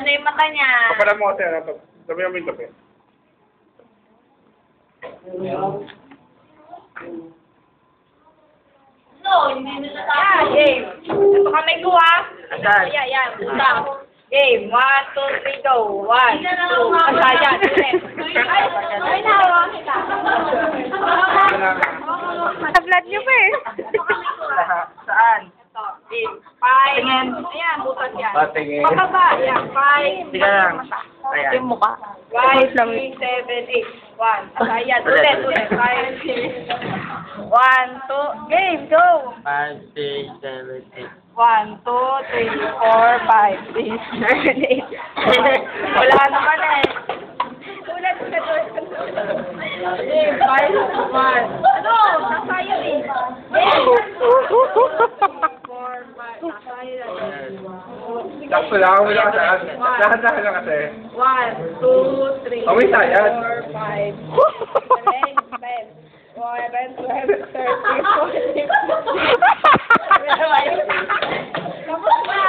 na yung mata niya. Kapala mo kasi, sabi mo yung tabi. No, hindi nila tayo. Game. Ito kamay ko, ha? Asan? Yan. Utang. Game. 1, 2, 3, go. 1, 2. Ayan. Ay, nahawa kita. Sa-vlog niyo pa eh. Saan? Ito. Game. 5. Tingin. Ayan, butas yan. Tingin. Pababa. Ayan. 5. Sige lang. Ayan. Yung mukha. 5, 3, 7, 8. 1. Ayan. Ulit. 5, 1, 2. Game. Go. 5, 6, 7, 8. 1, 2, 3, 4, 5, 6, 7, 8. Wala naman eh. Ulit. Game. 5, 1. Ano? Nasayo eh. Game. 4, 5. Nasayo lang. Sakto lang, wala ka saan. Dahan-dahan lang kasi. 1, 2, 3, Oh, may sayad. 4, 5, 6, 7, 11, 12, 13, 14, 15. Tapos na!